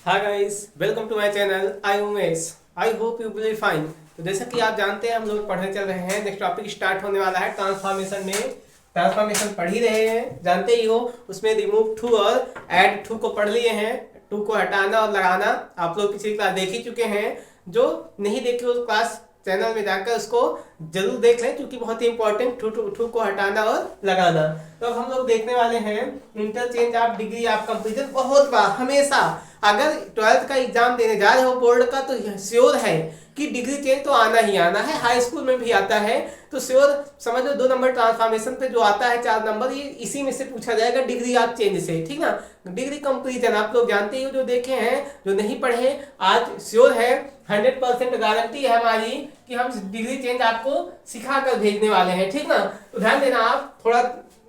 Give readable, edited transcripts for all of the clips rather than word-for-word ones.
Hi guys, welcome to my channel. I Umesh. I hope you will be fine. तो जैसा कि आप जानते हैं, हम लोग पढ़ने चल रहे हैं। नेक्स्ट टॉपिक स्टार्ट होने वाला है ट्रांसफॉर्मेशन में। ट्रांसफॉर्मेशन पढ़ ही रहे हैं, जानते ही हो। उसमें रिमूव टू और ऐड टू को पढ़ लिए हैं। टू को हटाना और लगाना आप लोग पिछली क्लास देख ही चुके हैं। जो नहीं देखे उस क्लास चैनल में जाकर उसको जरूर देख लें, क्योंकि बहुत ही इंपॉर्टेंट टू को हटाना और लगाना। तो अब हम लोग देखने वाले हैं interchange of degree of comparison. बहुत बार हमेशा अगर 12th का एग्जाम देने जा रहे हो बोर्ड का, तो श्योर है कि डिग्री चेंज तो आना ही आना है। हाई स्कूल में भी आता है, तो श्योर समझ लो 2 नंबर ट्रांसफॉर्मेशन पे जो आता है 4 नंबर, ये इसी में से पूछा जाएगा डिग्री ऑफ चेंज से, ठीक ना। डिग्री कंपेरिजन आप लोग जानते ही हो, जो देखे हैं, जो नहीं पढ़े आज श्योर है 100% गारंटी है हमारी कि हम डिग्री चेंज आपको सिखा कर भेजने वाले हैं, ठीक ना। तो ध्यान देना, आप थोड़ा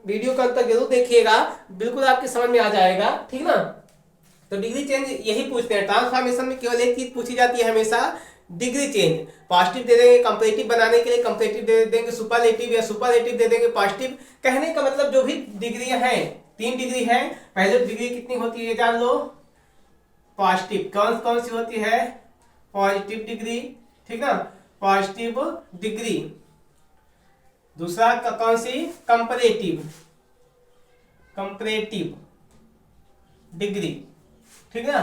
वीडियो का अंत तक जरूर देखिएगा, बिल्कुल आपके समझ में आ जाएगा, ठीक ना। तो डिग्री चेंज यही पूछते हैं। ट्रांसफॉर्मेशन में केवल एक चीज पूछी जाती है हमेशा, डिग्री चेंज। पॉजिटिव दे देंगे कंपेरेटिव बनाने के लिए, कंपेरेटिव दे देंगे सुपरलेटिव, या सुपरलेटिव दे देंगे पॉजिटिव। कहने का मतलब जो भी डिग्रियां हैं, 3 डिग्री है। पहले डिग्री कितनी होती है जान लो, पॉजिटिव। कौन कौन सी होती है? पॉजिटिव डिग्री, ठीक ना, पॉजिटिव डिग्री। दूसरा कौन सी? कंपैरेटिव, कंपैरेटिव डिग्री, ठीक ना।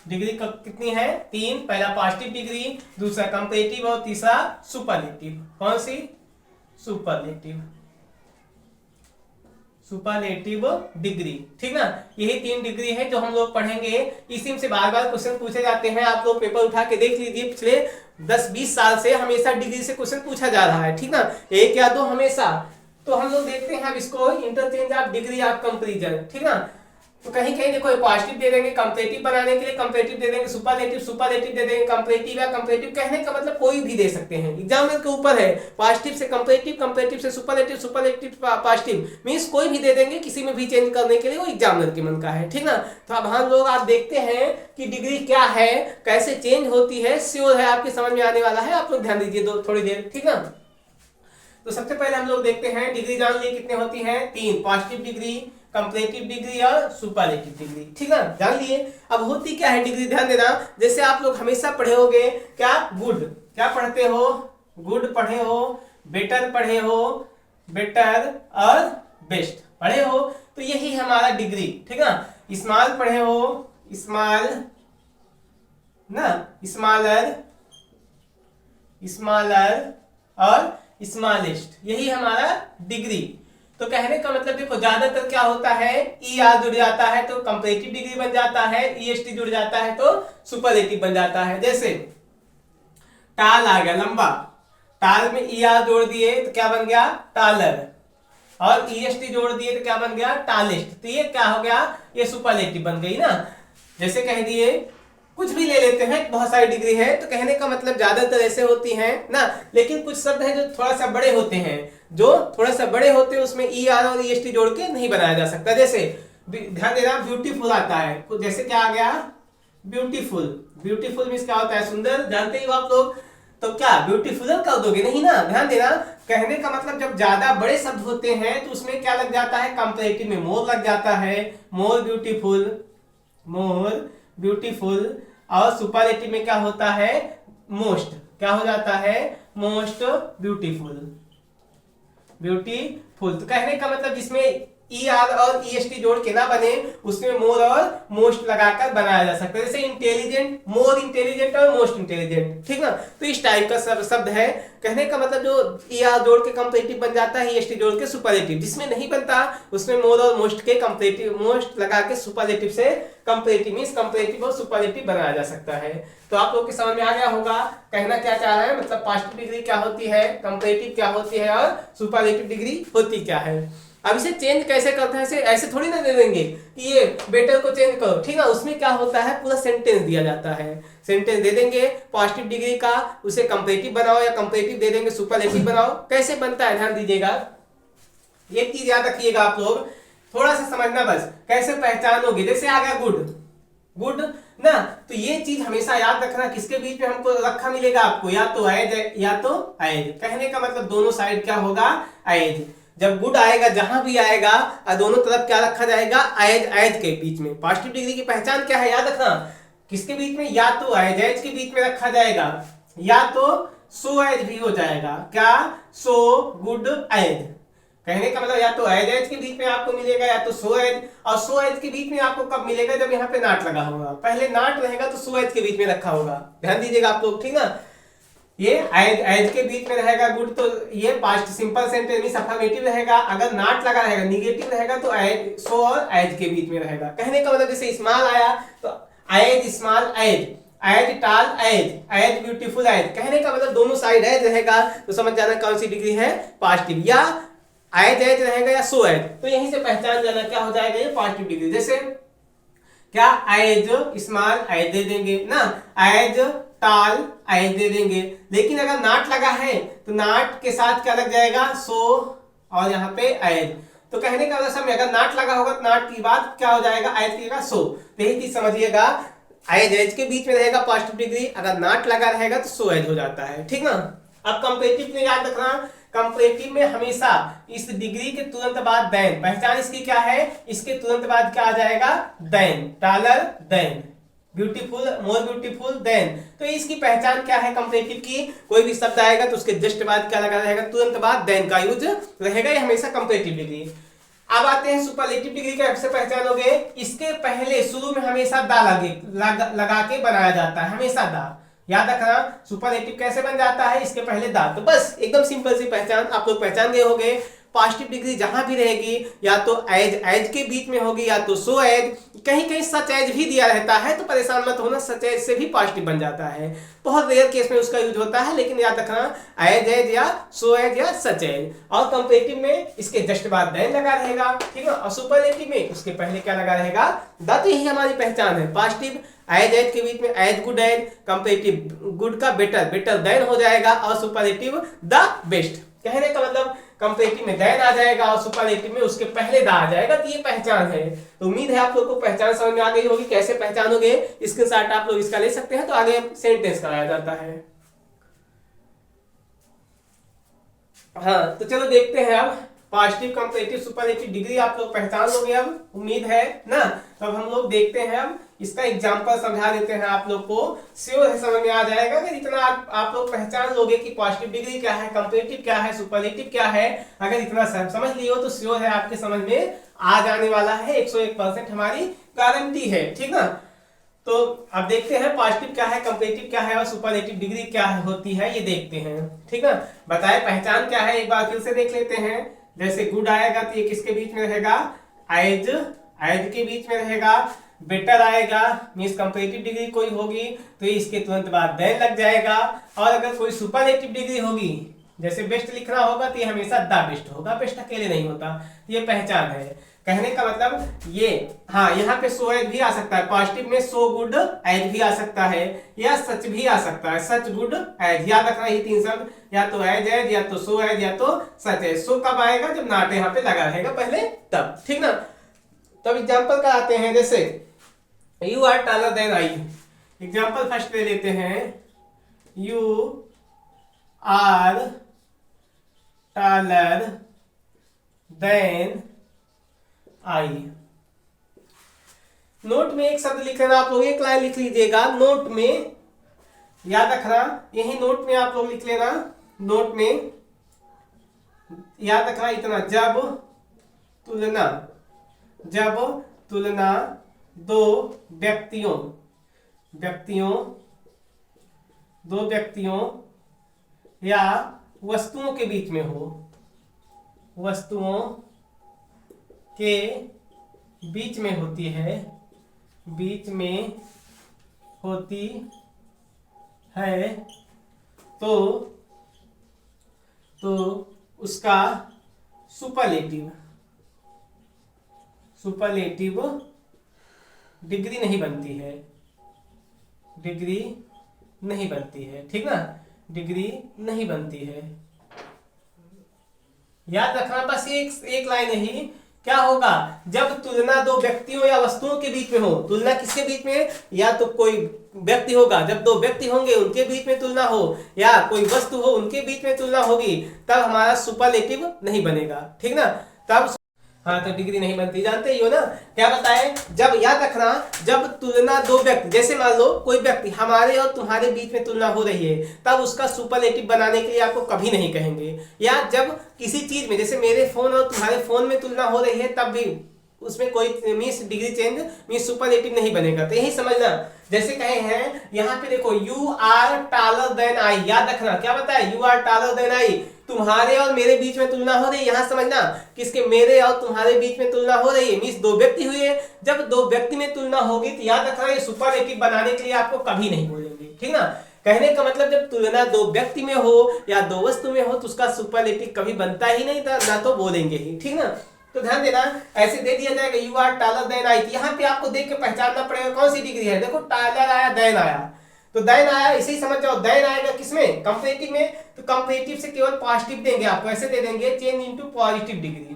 डिग्री कितनी है? 3। पहला पॉजिटिव डिग्री, दूसरा कंपैरेटिव और तीसरा सुपरलेटिव। कौन सी? सुपरलेटिव, सुपरलेटिव डिग्री, ठीक ना। यही 3 डिग्री है जो हम लोग पढ़ेंगे। इसी में से बार बार क्वेश्चन पूछे जाते हैं। आप लोग पेपर उठा के देख लीजिए, पिछले 10-20 साल से हमेशा डिग्री से क्वेश्चन पूछा जा रहा है, ठीक ना, 1 या 2 हमेशा। तो हम लोग देखते हैं अब इसको, interchange of degree of comparison, ठीक ना। तो कहीं कहीं देखो पॉजिटिव दे देंगे कंपैरेटिव बनाने के लिए, कंपैरेटिव दे देंगे सुपरलेटिव, सुपरलेटिव दे देंगे कंपैरेटिव, या कंपैरेटिव कहने का मतलब कोई भी दे सकते हैं, एग्जाम के ऊपर है। पॉजिटिव से कंपैरेटिव, कंपैरेटिव से सुपरलेटिव, सुपरलेटिव पॉजिटिव, मींस कोई भी दे देंगे, किसी में भी चेंज करने के लिए, वो एग्जामिनर के मन का है, ठीक ना। तो अब हम लोग आज देखते हैं कि डिग्री क्या है, कैसे चेंज होती है। श्योर है आपके समझ में आने वाला है, आप लोग ध्यान दीजिए थोड़ी देर, ठीक ना। तो सबसे पहले हम लोग देखते हैं, डिग्री जान लिए कितने होती हैं? 3। पॉजिटिव डिग्री, कंपैरेटिव डिग्री और सुपरलेटिव डिग्री, ठीक है, जान लिए। अब होती क्या है डिग्री, ध्यान देना। जैसे आप लोग हमेशा पढ़े होगे क्या, गुड, क्या पढ़ते हो? गुड पढ़े हो, बेटर पढ़े हो, बेटर और बेस्ट पढ़े हो। तो यही हमारा डिग्री, ठीक है। स्मॉल पढ़े हो, स्मॉल ना, स्मॉलर, स्मॉलर और स्मॉलेस्ट, यही हमारा डिग्री। तो कहने का मतलब देखो, ज्यादातर क्या होता है, ई आर जुड़ जाता है तो कंपैरेटिव डिग्री बन जाता है, ईएसटी जुड़ जाता है तो सुपरलेटिव बन जाता है। जैसे टाल आ गया, लंबा, टाल में ई आर जोड़ दिए तो क्या बन गया? टालर, और ईएसटी जोड़ दिए तो क्या बन गया? टालेस्ट। तो ये क्या हो गया? ये सुपरलेटिव बन गई ना। जैसे कह दिए, कुछ भी ले लेते हैं, बहुत सारी डिग्री है, तो कहने का मतलब ज्यादातर ऐसे होती हैं ना। लेकिन कुछ शब्द हैं जो थोड़ा सा बड़े होते हैं, जो थोड़ा सा बड़े होते हैं, उसमें ई आर और ईएसटी जोड़ के नहीं बनाया जा सकता। जैसे ध्यान देना, ब्यूटीफुल आता है, जैसे क्या आ गया? ब्यूटीफुल। ब्यूटीफुल मींस क्या होता है? सुंदर, जानते ही हो आप लोग। तो क्या ब्यूटीफुल कर दोगे? नहीं ना। ध्यान देना, कहने का मतलब जब ज्यादा बड़े शब्द होते हैं तो उसमें क्या लग जाता है? कंपैरेटिव में मोर लग जाता है, मोर ब्यूटीफुल, मोर ब्यूटीफुल। और सुपरलेटिव में क्या होता है? मोस्ट, क्या हो जाता है? Most beautiful, beautiful. तो कहने का मतलब जिसमें ई आर और ईएसटी जोड़ के ना बने, उसमें मोर और मोस्ट लगाकर बनाया जा सकता है। जैसे इंटेलिजेंट, मोर इंटेलिजेंट और मोस्ट इंटेलिजेंट, ठीक ना। तो इस टाइप का शब्द है। कहने का मतलब जो ई आर जोड़ के कंपैरेटिव बन जाता है, ईएसटी जोड़ के सुपरलेटिव। जिसमें नहीं बनता उसमें मोर और मोस्ट के कंपैरेटिव, मोस्ट लगा के सुपरलेटिव से कंपैरेटिव मींस कंपैरेटिव और सुपरलेटिव बनाया जा सकता है। तो आप लोग के समझ में आ गया होगा कहना क्या चाह रहा है, मतलब पॉजिटिव डिग्री क्या होती है, कंपैरेटिव क्या होती है और सुपरलेटिव डिग्री होती क्या है। अब इसे चेंज कैसे करते हैं? ऐसे थोड़ी ना दे देंगे कि ये बेटर को चेंज करो, ठीक है। उसमें क्या होता है, पूरा सेंटेंस दिया जाता है। सेंटेंस दे देंगे पॉजिटिव डिग्री का, उसे कंपैरेटिव बनाओ, या कंपैरेटिव दे देंगे सुपरलेटिव बनाओ। कैसे बनता है ध्यान दीजिएगा, एक चीज याद रखिएगा आप लोग, थोड़ा सा समझना बस, कैसे पहचानोगे। जैसे आ गया गुड, गुड ना, तो ये चीज हमेशा याद रखना, किसके बीच में हमको रखा मिलेगा आपको, या तो एज या तो एज। कहने का मतलब दोनों साइड क्या होगा? एज। जब गुड आएगा, जहां भी आएगा, दोनों तरफ क्या रखा जाएगा? एज, एज के बीच में। पॉजिटिव डिग्री की पहचान क्या है, याद रखना, किसके बीच में, या तो एज एज के बीच में रखा जाएगा या तो सो एज भी हो जाएगा। क्या, सो गुड एज। कहने का मतलब या तो एज एज के बीच में आपको मिलेगा या तो सो एज, और सो एज के बीच में आपको कब मिलेगा, जब यहाँ पे नॉट लगा होगा। पहले नॉट रहेगा तो सो एज के बीच में रखा होगा, ध्यान दीजिएगा आप लोग, ठीक ना। ये एज एज के बीच में रहेगा गुड, तो ये पास्ट सिंपल सेंटेंस में अफर्मेटिव रहेगा। अगर नॉट लगा रहेगा, निगेटिव रहेगा, तो एज, सो और एज के बीच में रहेगा। कहने का मतलब जैसे स्मॉल आया तो एज स्मॉल एज, एज टाल एज, एज ब्यूटीफुल एज। कहने का मतलब दोनों साइड एज रहेगा तो समझ जाना कौन सी डिग्री है, पॉजिटिव। या एज एज रहेगा या सो एज, तो यहीं से पहचान जाना क्या हो जाएगा, ये पॉजिटिव डिग्री। जैसे क्या, एज स्मॉल एज दे देंगे ना, एज टाल एज दे देंगे। लेकिन अगर नॉट लगा है तो नॉट के साथ क्या लग जाएगा, सो और यहाँ पे एज। तो कहने का मतलब समय अगर नॉट लगा होगा तो नॉट की बात क्या हो जाएगा, एज की जगह सो। तो यही चीज समझिएगा, एज एज के बीच में रहेगा पॉजिटिव डिग्री, अगर नॉट लगा रहेगा तो सो एज हो जाता है, ठीक ना। अब कंपेरेटिव में याद रखना, कंपेरेटिव में हमेशा इस डिग्री के तुरंत बाद देन, पहचान इसकी क्या है, इसके तुरंत बाद क्या आ जाएगा, than, taller than, beautiful more beautiful than. तो इसकी पहचान क्या है कंपेरेटिव की, कोई भी शब्द आएगा तो उसके जस्ट बाद क्या लगा रहेगा, तुरंत बाद देन का यूज रहेगा, ये हमेशा कंपेरेटिव डिग्री। अब आते हैं सुपरलेटिव डिग्री का, कैसे पहचानोगे, इसके पहले शुरू में हमेशा दा लगा के बनाया जाता है, हमेशा दा। याद रखना सुपरलेटिव कैसे बन जाता है, इसके पहले दा। तो बस एकदम सिंपल सी पहचान आप लोग पहचान गए होंगे। पॉजिटिव डिग्री जहां भी रहेगी या तो एज एज के बीच में होगी या तो सो एज, कहीं कहीं सच एज भी दिया रहता है तो परेशान मत होना, सच एज से भी पॉजिटिव बन जाता है। बहुत रेयर केस में उसका यूज होता है, लेकिन याद रखना एज एज या सो एज या सच एज। और कंपेरेटिव में इसके जस्ट बाद देन लगा रहेगा, ठीक है। और सुपरलेटिव में उसके पहले क्या लगा रहेगा, द। तो यही हमारी पहचान है। पॉजिटिव एज एज के बीच में as good as, comparative good का बेटर, बेटर देन हो जाएगा, और सुपरलेटिव द बेस्ट। कहने का मतलब कंपेरेटिव में देन आ जाएगा और सुपरलेटिव में उसके पहले दा आ जाएगा। तो ये पहचान है। तो उम्मीद है आप लोग को पहचान समझ में आ गई होगी। कैसे पहचानोगे, स्क्रीनशॉट आप लोग इसका ले सकते हैं, तो आगे सेंटेंस कराया जाता है। हाँ, तो चलो देखते हैं अब पॉजिटिव, कंपेरेटिव, सुपरलेटिव डिग्री आप लोग पहचान लोगे अब, उम्मीद है ना। तो अब हम लोग देखते हैं, अब इसका एग्जांपल समझा देते हैं आप लोग को, श्योर है समझ में आ जाएगा। अगर इतना आप लोग पहचान लोगे कि पॉजिटिव डिग्री क्या है, कंपेरेटिव क्या है, सुपरलेटिव क्या है, अगर इतना समझ लियो तो श्योर है आपके समझ में आ जाने वाला है, 101% हमारी गारंटी है, ठीक ना। तो अब देखते हैं पॉजिटिव क्या है, कंपेरेटिव क्या है और सुपरलेटिव डिग्री क्या होती है, ये देखते हैं, ठीक ना। बताए पहचान क्या है, एक बार फिर से देख लेते हैं। जैसे गुड आएगा तो ये किसके बीच में रहेगा, एज, एज के बीच में रहेगा। बेटर आएगा मींस कंपेरेटिव डिग्री कोई होगी तो ये इसके तुरंत बाद देन लग जाएगा। और अगर कोई सुपरलेटिव डिग्री होगी, जैसे बेस्ट लिखना होगा तो ये हमेशा द बेस्ट होगा, बेस्ट अकेले नहीं होता। ये पहचान है। कहने का मतलब ये, हाँ, यहाँ पे सो एज भी आ सकता है, पॉजिटिव में सो गुड एज भी आ सकता है, या सच भी आ सकता है, सच गुड एज। याद रखना ये तीन शब्द, या तो एज एज, या तो सो एज, या तो सच एज। सो कब आएगा, जब नॉट यहाँ पे लगा रहेगा पहले, तब, ठीक ना। तब एग्जाम्पल का आते हैं, जैसे you are taller than I. Example first ले लेते हैं, you are taller than I. Note में एक शब्द लिख लेना आप लोग, एक लाइन लिख लीजिएगा नोट में, याद रखना यही नोट में आप लोग लिख लेना। नोट में याद रखना इतना, जब तुलना, जब तुलना दो व्यक्तियों, दो व्यक्तियों या वस्तुओं के बीच में हो, वस्तुओं के बीच में होती है, बीच में होती है, तो उसका सुपरलेटिव डिग्री नहीं बनती है, डिग्री नहीं बनती है, ठीक ना, डिग्री नहीं बनती है। याद रखना बस एक लाइन ही, क्या होगा, जब तुलना दो व्यक्तियों या वस्तुओं के बीच में हो। तुलना किसके बीच में, या तो कोई व्यक्ति होगा, जब दो व्यक्ति होंगे उनके बीच में तुलना हो, या कोई वस्तु हो उनके बीच में तुलना होगी, तब हमारा सुपरलेटिव नहीं बनेगा, ठीक ना। तब हाँ तो डिग्री नहीं बनती, जानते ही हो ना। क्या बताए, जब याद रखना, जब तुलना दो व्यक्ति, जैसे मान लो कोई व्यक्ति हमारे और तुम्हारे बीच में तुलना हो रही है, तब उसका सुपरलेटिव बनाने के लिए आपको कभी नहीं कहेंगे। या जब किसी चीज में, जैसे मेरे फोन और तुम्हारे फोन में तुलना हो रही है, तब भी उसमें कोई means degree change means superlative नहीं बनेगा। तो यही समझना, जैसे कहे हैं यहाँ पे देखो you are taller than I, याद रखना क्या बताए, you are taller than I, तुम्हारे और मेरे बीच में तुलना हो रही है। यहाँ समझना किसके, मेरे और तुम्हारे बीच में तुलना हो रही है, मीन्स दो व्यक्ति हुए। जब दो व्यक्ति में तुलना होगी तो याद रखना ये सुपरलेटिव बनाने के लिए आपको कभी नहीं बोलेंगे, ठीक ना। कहने का मतलब जब तुलना दो व्यक्ति में हो या दो वस्तु में हो तो उसका सुपरलेटिव कभी बनता ही नहीं था, ना तो बोलेंगे ही, ठीक ना। तो ध्यान देना, ऐसे दे दिया जाएगा you are taller than I, यहाँ पे आपको देख के पहचानना पड़ेगा कौन सी डिग्री है। देखो टालर आया, देन आया, तो देन आया इसे ही समझ जाओ, देन आएगा किसमें, कंपैरेटिव में, तो कंपैरेटिव से केवल पॉजिटिव देंगे आपको, ऐसे दे देंगे change into positive degree,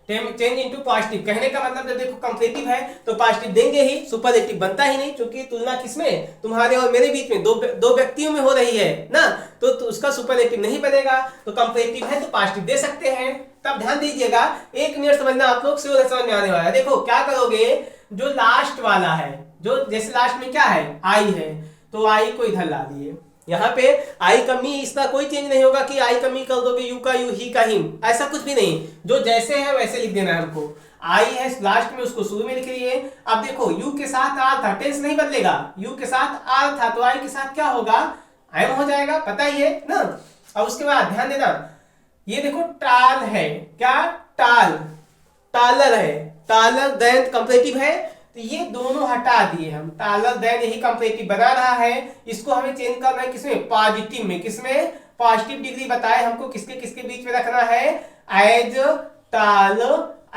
change into positive. कहने का मतलब जब देखो कंपैरेटिव है तो पॉजिटिव देंगे ही, सुपरलेटिव बनता ही नहीं, क्योंकि तुलना किसमें, तुम्हारे और मेरे बीच में दो व्यक्तियों में हो रही है ना, तो उसका सुपरलेटिव नहीं बनेगा। तो कंपैरेटिव है तो पॉजिटिव दे सकते हैं। तब ध्यान दीजिएगा, एक मिनट समझना आप लोग, से समझ में आने वाला है। देखो क्या करोगे, जो लास्ट वाला है, जो जैसे लास्ट में क्या है, आई है, तो आई को इधर ला दिए, यहाँ पे आई का मी, इसका कोई चेंज नहीं होगा कि आई का मी कर दोगे यू का यू, ही का हिम, ऐसा कुछ भी नहीं, जो जैसे है वैसे लिख देना है हमको। आई है लास्ट में, उसको शुरू में लिख लिए। अब देखो यू के साथ आर था, टेंस नहीं बदलेगा, यू के साथ आर था तो आई के साथ क्या होगा, एम हो जाएगा, पता ही है ना। अब उसके बाद ध्यान देना, ये देखो टाल है, क्या टाल, टालर है, टालर देन कंपैरेटिव है, तो ये दोनों हटा दिए हम, टालर देन यही कंपैरेटिव बना रहा है, इसको हमें चेंज करना है किसमें, पॉजिटिव में। किसमें, पॉजिटिव डिग्री बताए हमको किसके किसके बीच में रखना है, एज टाल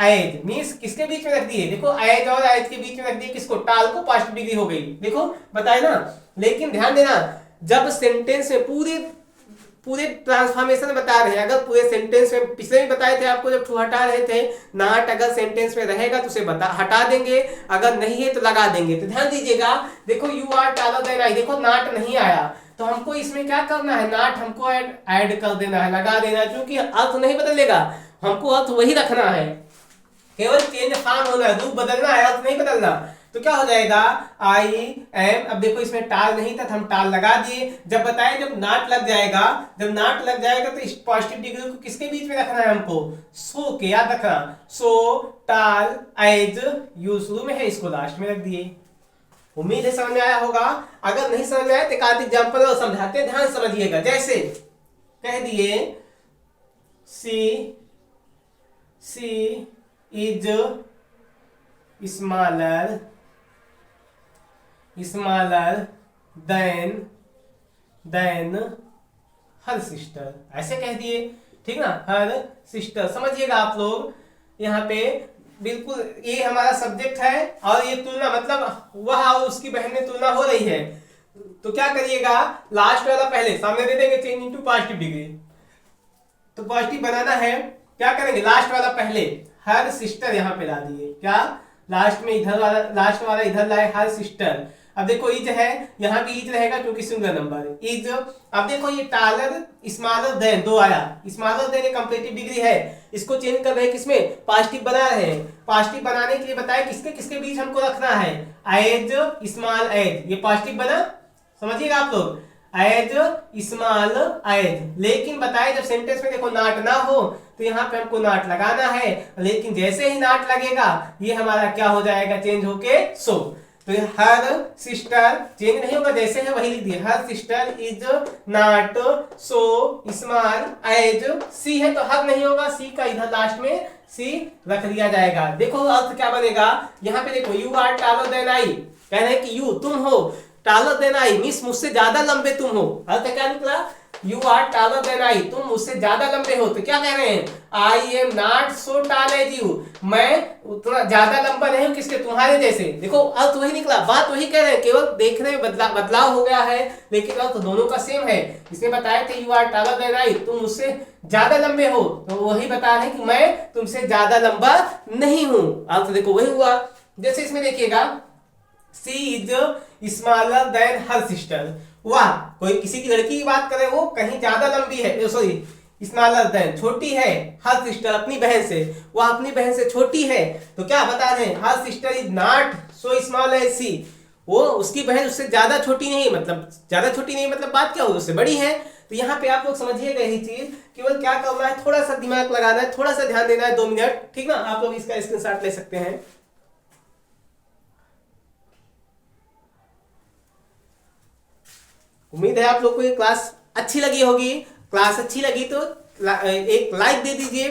एज, मींस किसके बीच में रख दिए, देखो एज और एज के बीच में रख दिए किसको, टाल को, पॉजिटिव डिग्री हो गई, देखो बताए ना। लेकिन ध्यान देना, जब सेंटेंस में पूरे ट्रांसफॉर्मेशन बता रहे हैं, अगर पूरे सेंटेंस में, पिछले भी बताए थे आपको जब टू हटा रहे थे, नॉट अगर सेंटेंस में रहेगा तो उसे हटा देंगे, अगर नहीं है तो लगा देंगे। तो ध्यान दीजिएगा, देखो you are taller than I, देखो नॉट नहीं आया तो हमको इसमें क्या करना है, नॉट हमको ऐड कर देना है, लगा देना है, क्योंकि अर्थ नहीं बदलेगा, हमको अर्थ वही रखना है, केवल चेंज फॉर्म होना है, रूप बदलना है, अर्थ नहीं बदलना। तो क्या हो जाएगा, आई एम, अब देखो इसमें टाल नहीं था तो हम टाल लगा दिए। जब बताए जब नाट लग जाएगा, जब नाट लग जाएगा तो इस पॉजिटिव डिग्री को किसके बीच में रखना है हमको, सो के, याद रखना, सो टाल एज, यू शुरू में है, इसको लास्ट में रख दिए। उम्मीद है समझ में आया होगा, अगर नहीं समझ में आया तो एक आध एग्जाम्पल और समझाते, ध्यान समझिएगा। जैसे कह दिए she is smaller than her sister, ऐसे कह दिए, ठीक ना, हर सिस्टर। समझिएगा आप लोग, यहाँ पे बिल्कुल ये हमारा सब्जेक्ट है और ये तुलना, मतलब वह और उसकी बहन में तुलना हो रही है, तो क्या करिएगा, लास्ट वाला पहले सामने दे देंगे, चेंज इनटू पॉजिटिव डिग्री, तो पॉजिटिव बनाना है, क्या करेंगे, लास्ट वाला पहले, हर सिस्टर यहाँ पे ला दिए, क्या लास्ट में इधर वाला, लास्ट वाला इधर लाए, हर सिस्टर। अब देखो इज है, यहाँ भी इज रहेगा क्योंकि सिंगल नंबर है, इज। अब देखो ये टालर स्मॉलर देन, दो आया, स्मॉलर देन कंपैरेटिव डिग्री है, इसको चेंज कर रहे हैं किसमें, पॉजिटिव बना रहे हैं। पॉजिटिव बनाने के लिए बताए किसके किसके बीच हमको रखना है, एज स्मॉल एज, ये पॉजिटिव बना, समझिएगा आप लोग, एज स्मॉल एज। लेकिन बताए जब सेंटेंस में देखो नाट ना हो तो यहाँ पे हमको नाट लगाना है, लेकिन जैसे ही नाट लगेगा ये हमारा क्या हो जाएगा, चेंज होके सो। तो हर सिस्टर चेंज नहीं होगा, जैसे है वही लिख दिए, her sister is not so small as she है तो हर नहीं होगा, सी का इधर लास्ट में सी रख दिया जाएगा। देखो अर्थ क्या बनेगा, यहाँ पे देखो you are taller than I, कह रहे हैं कि यू तुम हो टालर देन आई, मींस मुझसे ज्यादा लंबे तुम हो। अर्थ क्या निकला, you are taller than I, तुम मुझसे ज्यादा लंबे हो। तो क्या कह रहे हैं, आई एम नॉट सो टाल एज यू, मैं उतना ज्यादा लंबा नहीं हूं किसके, तुम्हारे जैसे। देखो अर्थ वही निकला, बात वही कह रहे हैं, केवल देखने में बदलाव हो गया है, लेकिन अर्थ दोनों का सेम है। इसमें बताए थे you are taller than I, तुम मुझसे ज्यादा लंबे हो, तो वही बता रहे हैं कि मैं तुमसे ज्यादा लंबा नहीं हूं। अर्थ देखो वही हुआ। जैसे इसमें देखिएगा, she is smaller than her sister, वाह, कोई किसी की लड़की की बात करे, वो कहीं ज्यादा लंबी है, सॉरी स्मॉलर देन, छोटी है हर सिस्टर अपनी बहन से, वह अपनी बहन से छोटी है, तो क्या बता रहे हैं, her sister is not so small as she, वो उसकी बहन उससे ज्यादा छोटी नहीं, मतलब ज्यादा छोटी नहीं मतलब बात क्या होगी, उससे बड़ी है। तो यहाँ पे आप लोग समझिएगा यही चीज, केवल क्या करना है, थोड़ा सा दिमाग लगाना है, थोड़ा सा ध्यान देना है, 2 मिनट, ठीक ना। आप लोग इसका स्क्रीनशॉट ले सकते हैं। उम्मीद है आप लोग को ये क्लास अच्छी लगी होगी। क्लास अच्छी लगी तो एक लाइक दे दीजिए,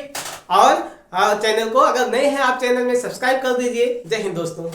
और चैनल को अगर नए हैं आप चैनल में सब्सक्राइब कर दीजिए। जय हिंद दोस्तों।